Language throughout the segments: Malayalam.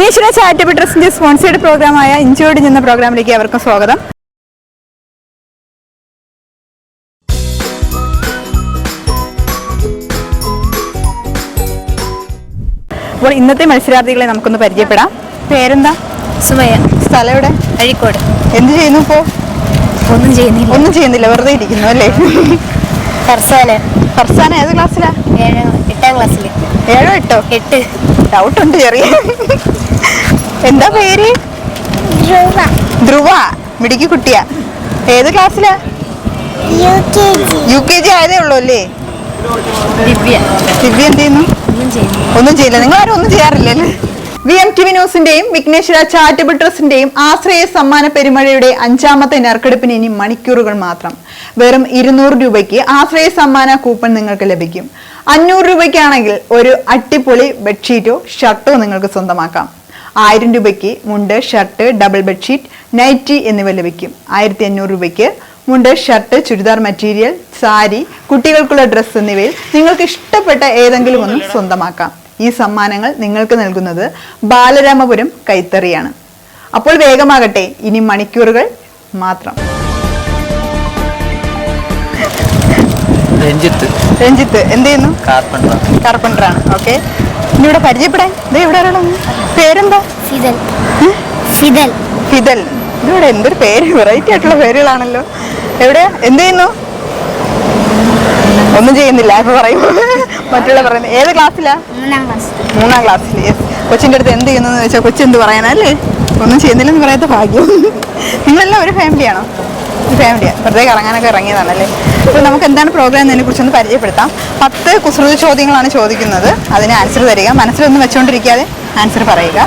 വിഘ്നേശ്വര ചാരിറ്റബിൾ ട്രസ്റ്റിന്റെ സ്പോൺസേഡ് പ്രോഗ്രാമായ ഇഞ്ചോടിഞ്ച് എന്ന പ്രോഗ്രാമിലേക്ക് അവർക്കും സ്വാഗതം. അപ്പോൾ ഇന്നത്തെ മത്സരാർത്ഥികളെ നമുക്കൊന്ന് പരിചയപ്പെടാം. പേരെന്താ? സുമയ. സ്ഥലം എവിടെ? അഴീക്കോട്. എന്ത് ചെയ്യുന്നു ഇപ്പോ? ഒന്നും ചെയ്യുന്നില്ല, വെറുതെ ഇരിക്കുന്നു അല്ലേ? ഫർസാന ഏത് ക്ലാസ്സിലാ? 8ാം ക്ലാസ്സിൽ. 7ഓ 8ഓ? 8. ഡൗട്ടുണ്ട് ചെറിയ. എന്താ പേര്? ധ്രുവ. മിടുക്കി കുട്ടിയാ. ഏത് ക്ലാസ്സിലാ? UKG ആയതേ ഉള്ളൂ അല്ലേ? ദിവ്യ എന്ത് ചെയ്യുന്നു? ഒന്നും ചെയ്യില്ല. നിങ്ങൾ ആരും ഒന്നും ചെയ്യാറില്ലല്ലേ? VMTV ന്യൂസിന്റെയും വിഘ്നേശ്വര ചാരിറ്റബിൾ ട്രസ്റ്റിന്റെയും ആശ്രയ സമ്മാന പെരുമഴയുടെ 5ാമത്തെ നറുക്കെടുപ്പിന് ഇനി മണിക്കൂറുകൾ മാത്രം. വെറും 200 രൂപയ്ക്ക് ആശ്രയ സമ്മാന കൂപ്പൺ നിങ്ങൾക്ക് ലഭിക്കും. 500 രൂപയ്ക്കാണെങ്കിൽ ഒരു അടിപൊളി ബെഡ്ഷീറ്റോ ഷർട്ടോ നിങ്ങൾക്ക് സ്വന്തമാക്കാം. 1000 രൂപയ്ക്ക് മുണ്ട്, ഷർട്ട്, ഡബിൾ ബെഡ്ഷീറ്റ്, നൈറ്റി എന്നിവ ലഭിക്കും. 1500 രൂപയ്ക്ക് മുണ്ട്, ഷർട്ട്, ചുരിദാർ മെറ്റീരിയൽ, സാരി, കുട്ടികൾക്കുള്ള ഡ്രസ്സ് എന്നിവയിൽ നിങ്ങൾക്ക് ഇഷ്ടപ്പെട്ട ഏതെങ്കിലും ഒന്ന് സ്വന്തമാക്കാം. ഈ സമ്മാനങ്ങൾ നിങ്ങൾക്ക് നൽകുന്നത് ബാലരാമപുരം കൈത്തറിയാണ്. അപ്പോൾ വേഗമാകട്ടെ, ഇനി മണിക്കൂറുകൾ മാത്രം. രഞ്ജിത്ത് എന്ത് ചെയ്യുന്നു? കാർപ്പൻറ്ററാണ്. ഓക്കെ, ഇനി ഇവിടെ പരിചയപ്പെടാൻ ഇവിടെ പേരെന്താ? ഫിദൽ. ഇതിവിടെ എന്തൊരു പേര്, വെറൈറ്റി ആയിട്ടുള്ള പേരുകളാണല്ലോ. എവിടെ എന്ത് ചെയ്യുന്നു? ഒന്നും ചെയ്യുന്നില്ല ഇപ്പൊ പറയും. മറ്റുള്ള പറയുന്നത് ഏത് ക്ലാസ്സിലാ? 3ാം ക്ലാസ്സിൽ. യെസ്. കൊച്ചിൻ്റെ അടുത്ത് എന്ത് ചെയ്യുന്നു ചോദിച്ചാൽ കൊച്ചെന്ത് പറയാനല്ലേ? ഒന്നും ചെയ്യുന്നില്ലെന്ന് പറയാത്ത ഭാഗ്യം. നിങ്ങളെല്ലാം ഒരു ഫാമിലിയാണോ? ഒരു ഫാമിലിയാണ്. വെറുതെ കറങ്ങാനൊക്കെ ഇറങ്ങിയതാണല്ലേ? അപ്പോൾ നമുക്ക് എന്താണ് പ്രോഗ്രാം എന്നതിനെ കുറിച്ചൊന്ന് പരിചയപ്പെടുത്താം. 10 കുസൃതി ചോദ്യങ്ങളാണ് ചോദിക്കുന്നത്. അതിന് ആൻസർ തരിക. മനസ്സിലൊന്നും വെച്ചുകൊണ്ടിരിക്കാതെ ആൻസർ പറയുക.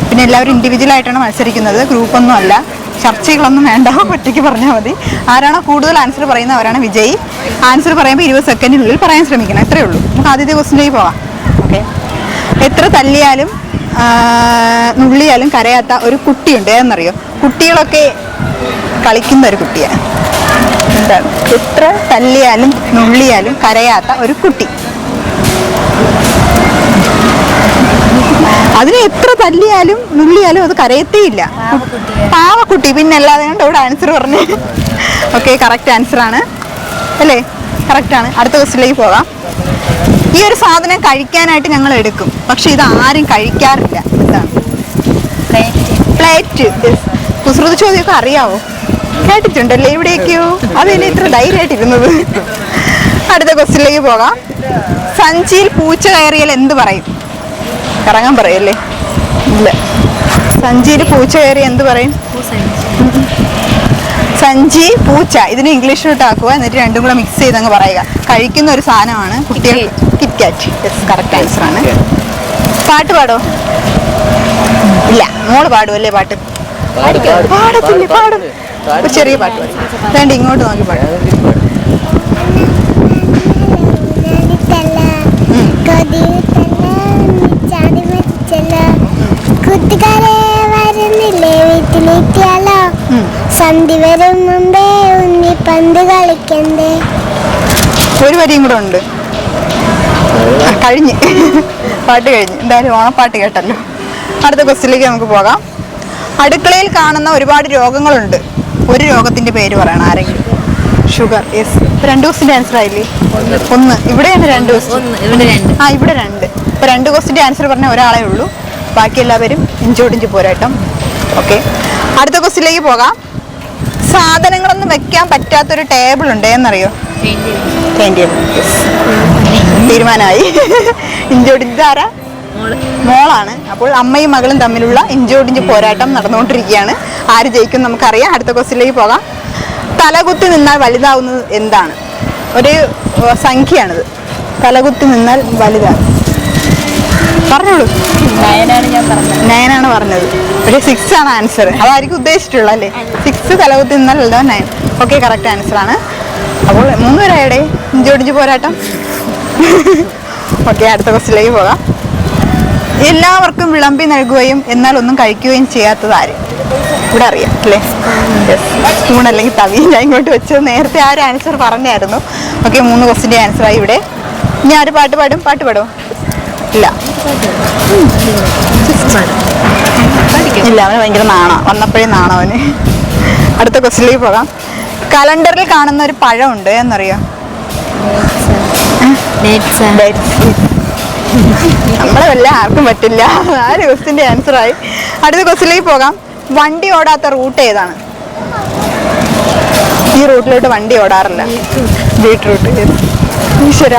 പിന്നെ എല്ലാവരും ഇൻഡിവിജ്വലായിട്ടാണ് മത്സരിക്കുന്നത്, ഗ്രൂപ്പൊന്നും അല്ല. ചർച്ചകളൊന്നും വേണ്ട, ഒറ്റയ്ക്ക് പറഞ്ഞാൽ മതി. ആരാണോ കൂടുതൽ ആൻസർ പറയുന്നത് അവരാണ് വിജയി. ആൻസർ പറയുമ്പോൾ 20 സെക്കൻഡിനുള്ളിൽ പറയാൻ ശ്രമിക്കണം. എത്രയേ ഉള്ളൂ. നമുക്ക് ആദ്യത്തെ ക്വസ്റ്റിലേക്ക് പോവാം. ഓക്കെ. എത്ര തല്ലിയാലും നുള്ളിയാലും കരയാത്ത ഒരു കുട്ടിയുണ്ട്. ഏതെന്നറിയോ? കുട്ടികളൊക്കെ കളിക്കുന്ന ഒരു കുട്ടിയാണ്. എന്താണ്? എത്ര തല്ലിയാലും നുള്ളിയാലും കരയാത്ത ഒരു കുട്ടി. അതിന് എത്ര തല്ലിയാലും നുള്ളിയാലും അത് കരയത്തേയില്ല. പാവക്കുട്ടി. പിന്നെ അല്ലാതെ കൊണ്ട് ഇവിടെ ആൻസർ പറഞ്ഞു. ഓക്കെ, കറക്റ്റ് ആൻസർ ആണ് അല്ലേ? കറക്റ്റാണ്. അടുത്ത ക്വസ്റ്റിലേക്ക് പോകാം. ഈ ഒരു സാധനം കഴിക്കാനായിട്ട് ഞങ്ങൾ എടുക്കും, പക്ഷെ ഇത് ആരും കഴിക്കാറില്ല. എന്താണ്? പ്ലേറ്റ്. കുസൃതി ചോദ്യമൊക്കെ അറിയാവോ? കേട്ടിട്ടുണ്ടല്ലേ എവിടെയൊക്കെയോ? അതിന് ഇത്ര ധൈര്യമായിട്ടിരുന്നത്. അടുത്ത ക്വസ്റ്റിലേക്ക് പോകാം. സഞ്ചിയിൽ പൂച്ച കയറിയാൽ എന്ത് പറയും? കറങ്ങാൻ പറയല്ലേ? ഇല്ല. സഞ്ചിയിൽ പൂച്ച കയറി എന്ത് പറയും? സഞ്ചി, പൂച്ച. ഇതിന് ഇംഗ്ലീഷിലോട്ട് ആക്കുക, എന്നിട്ട് രണ്ടും കൂടെ മിക്സ് ചെയ്ത് അങ്ങ് പറയുക. കഴിക്കുന്ന ഒരു സാധനമാണ് കുട്ടികൾ. കിറ്റ്കാറ്റ്. യെസ്, കറക്റ്റ് ആൻസർ ആണ്. പാട്ട് പാടോ? ഇല്ല. മോള് പാടുമല്ലേ പാട്ട്? പാടത്തില്ല. പാടും. ഒരു ചെറിയ പാട്ട് വേണ്ട, ഇങ്ങോട്ട് നോക്കി പാടും. കൂട്ടുകാരെ വരുന്നില്ലേ വീട്ടിലെത്തിയാലോ? സന്ധി വരും മുമ്പേ ഉണ്ണി പന്ത് കളിക്കണ്ടേ. ഒരു വരിയും കൂടെ ഉണ്ട്. കഴിഞ്ഞ് പാട്ട് കഴിഞ്ഞ്. എന്തായാലും ഓണപ്പാട്ട് കേട്ടല്ലോ. അടുത്ത ക്വസ്റ്റിലേക്ക് നമുക്ക് പോകാം. അടുക്കളയിൽ കാണുന്ന ഒരുപാട് രോഗങ്ങളുണ്ട്. ഒരു രോഗത്തിന്റെ പേര് പറയണം ആരെങ്കിലും. ഷുഗർ. യെസ്. 2 ക്വസ്റ്റിന്റെ ആൻസർ ആയില്ലേ? 1. ഇവിടെയാണ് 2 ക്വസ്റ്റ്യൻ. ഇവിടെ 2. ഇപ്പൊ 2 ക്വസ്റ്റിന്റെ ആൻസർ പറഞ്ഞ ഒരാളെ ഉള്ളൂ. ബാക്കി എല്ലാവരും ഇഞ്ചോടിഞ്ച് പോരാട്ടം. ഓക്കെ, അടുത്ത ക്വസ്റ്റിലേക്ക് പോകാം. സാധനങ്ങളൊന്നും വെക്കാൻ പറ്റാത്തൊരു ടേബിൾ ഉണ്ട്. എന്നറിയോ? തീരുമാനമായി. ഇഞ്ചോടിഞ്ച് ആരാ? മോളാണ്. അപ്പോൾ അമ്മയും മകളും തമ്മിലുള്ള ഇഞ്ചോടിഞ്ച് പോരാട്ടം നടന്നുകൊണ്ടിരിക്കുകയാണ്. ആര് ജയിക്കും നമുക്കറിയാം. അടുത്ത ക്വസ്റ്റിലേക്ക് പോകാം. തലകുത്തി നിന്നാൽ വലുതാവുന്നത് എന്താണ്? ഒരു സംഖ്യയാണിത്. തലകുത്തി നിന്നാൽ വലുതാകും. പറഞ്ഞോളൂ. 9 ആണ് പറഞ്ഞത്. പക്ഷേ 6 ആണ് ആൻസർ. അതായിരിക്കും ഉദ്ദേശിച്ചിട്ടുള്ളത് അല്ലേ? 6 തലകുത്തി നിന്നാൽ വലുതാവും 9. ഓക്കെ, കറക്റ്റ് ആൻസർ ആണ്. അപ്പോൾ 3 പേരായുടെ ഇഞ്ചോടിഞ്ച് പോരാട്ടം. ഓക്കെ, അടുത്ത ക്വസ്റ്റിലേക്ക് പോകാം. എല്ലാവർക്കും വിളമ്പി നൽകുകയും എന്നാൽ ഒന്നും കഴിക്കുകയും ചെയ്യാത്തത് ആര്? ഇവിടെ അറിയാം അല്ലേ? സ്പൂൺ അല്ലെങ്കിൽ തവി. ഞാൻ ഇങ്ങോട്ട് വെച്ചത് നേരത്തെ ആരും ആൻസർ പറഞ്ഞായിരുന്നു. ഓക്കെ, 3 ക്വസ്റ്റിൻ്റെ ആൻസറായി ഇവിടെ. ഇനി ആര് പാട്ട് പാടും? പാട്ട് പാടുമോ? ഇല്ല ഇല്ല, അവന് ഭയങ്കര നാണ, വന്നപ്പോഴേ നാണ അവന്. അടുത്ത ക്വസ്റ്റ്യനിലേക്ക് പോകാം. കലണ്ടറിൽ കാണുന്ന ഒരു പഴമുണ്ട് എന്നറിയോ? നമ്മളെ വല്ല ആർക്കും പറ്റില്ല. 4 ക്വസ്റ്റ്യൻ്റെ ആൻസറായി. അടുത്ത ക്വസ്റ്റ്യനിലേക്ക് പോകാം. വണ്ടി ഓടാത്ത റൂട്ട് ഏതാണ്? ഈ റൂട്ടിലോട്ട് വണ്ടി ഓടാറില്ല. ബീട്രൂട്ട്. ഈശ്വര,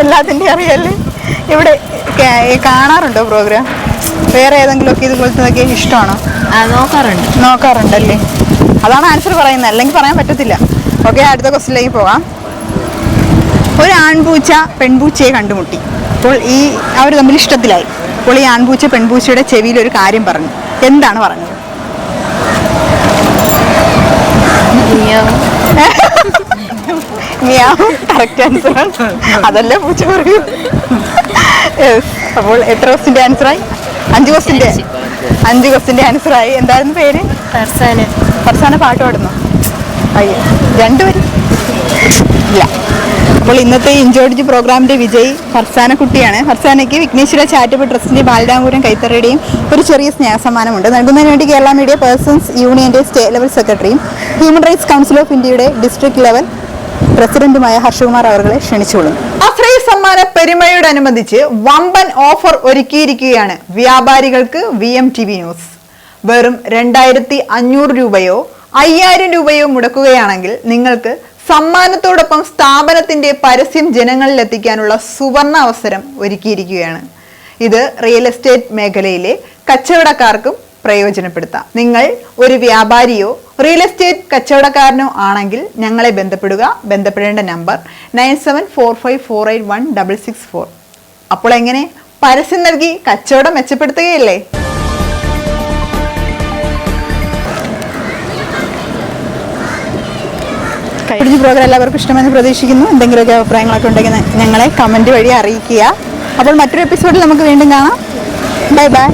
എല്ലാത്തിൻ്റെ അറിയാല്ലേ. ഇവിടെ കാണാറുണ്ടോ പ്രോഗ്രാം? വേറെ ഏതെങ്കിലുമൊക്കെ ഇതുപോലത്തെ ഇഷ്ടമാണോ? നോക്കാറുണ്ടല്ലേ. അതാണ് ആൻസർ പറയുന്നത്, അല്ലെങ്കിൽ പറയാൻ പറ്റത്തില്ല. ഓക്കെ, അടുത്ത ക്വസ്റ്റ്യനിലേക്ക് പോകാം. ഒരു ആൺപൂച്ച പെൺപൂച്ചയെ കണ്ടുമുട്ടി. അപ്പോൾ അവർ തമ്മിൽ ഇഷ്ടത്തിലായി. അപ്പോൾ ഈ ആൺപൂച്ച പെൺപൂച്ചയുടെ ചെവിയിൽ ഒരു കാര്യം പറഞ്ഞു. എന്താണ് പറഞ്ഞത്? Correct answer. അതല്ലേ പൂച്ച പറയൂ. അപ്പോൾ എത്ര ക്വസ്റ്റിന്റെ ആൻസറായി? 5 ക്വസ്റ്റിന്റെ ആൻസറായി. എന്തായിരുന്നു പേര്? ഫർസാന. പാട്ട് പാടുന്നു? അയ്യോ, 2 പേര് ഇല്ല. അപ്പോൾ ഇന്നത്തെ ഇഞ്ചോടിച്ച് പ്രോഗ്രാമിന്റെ വിജയി ഫർസാന കുട്ടിയാണ്. ഫർസാനയ്ക്ക് വിഘ്നേശ്വര ചാരിറ്റബിൾ ട്രസ്റ്റിന്റെ ബാലരാമപുരം കൈത്തറിയുടെയും ഒരു ചെറിയ സ്നേഹസമ്മാനമുണ്ട്. നൽകുന്നതിന് വേണ്ടി കേരള മീഡിയ പേഴ്സൺസ് യൂണിയന്റെ സ്റ്റേറ്റ് ലെവൽ സെക്രട്ടറിയും ഹ്യൂമൻ റൈറ്റ്സ് കൗൺസിൽ ഓഫ് ഇന്ത്യയുടെ ഡിസ്ട്രിക്ട് ലെവൽ പ്രസിഡന്റുമായ ഹർഷകുമാർ അവരെ ക്ഷണിച്ചുകൊള്ളുന്നു. അശ്രയ സമ്മാന പെരുമയോടനുബന്ധിച്ച് വമ്പൻ ഓഫർ ഒരുക്കിയിരിക്കുകയാണ് വ്യാപാരികൾക്ക് VMTV ന്യൂസ്. വെറും 2500 രൂപയോ 5000 രൂപയോ മുടക്കുകയാണെങ്കിൽ നിങ്ങൾക്ക് സമ്മാനത്തോടൊപ്പം സ്ഥാപനത്തിന്റെ പരസ്യം ജനങ്ങളിൽ എത്തിക്കാനുള്ള സുവർണ അവസരം ഒരുക്കിയിരിക്കുകയാണ്. ഇത് റിയൽ എസ്റ്റേറ്റ് മേഖലയിലെ കച്ചവടക്കാർക്കും പ്രയോജനപ്പെടുത്താം. നിങ്ങൾ ഒരു വ്യാപാരിയോ റിയൽ എസ്റ്റേറ്റ് കച്ചവടക്കാരനോ ആണെങ്കിൽ ഞങ്ങളെ ബന്ധപ്പെടേണ്ട നമ്പർ 9745481664. അപ്പോൾ എങ്ങനെ പരസ്യം നൽകി കച്ചവടം മെച്ചപ്പെടുത്തുകയല്ലേ? പ്രോഗ്രാം എല്ലാവർക്കും ഇഷ്ടമെന്ന് പ്രതീക്ഷിക്കുന്നു. എന്തെങ്കിലുമൊക്കെ അഭിപ്രായങ്ങളൊക്കെ ഉണ്ടെങ്കിൽ ഞങ്ങളെ കമന്റ് വഴി അറിയിക്കുക. അപ്പോൾ മറ്റൊരു എപ്പിസോഡിൽ നമുക്ക് വീണ്ടും കാണാം. Bye bye.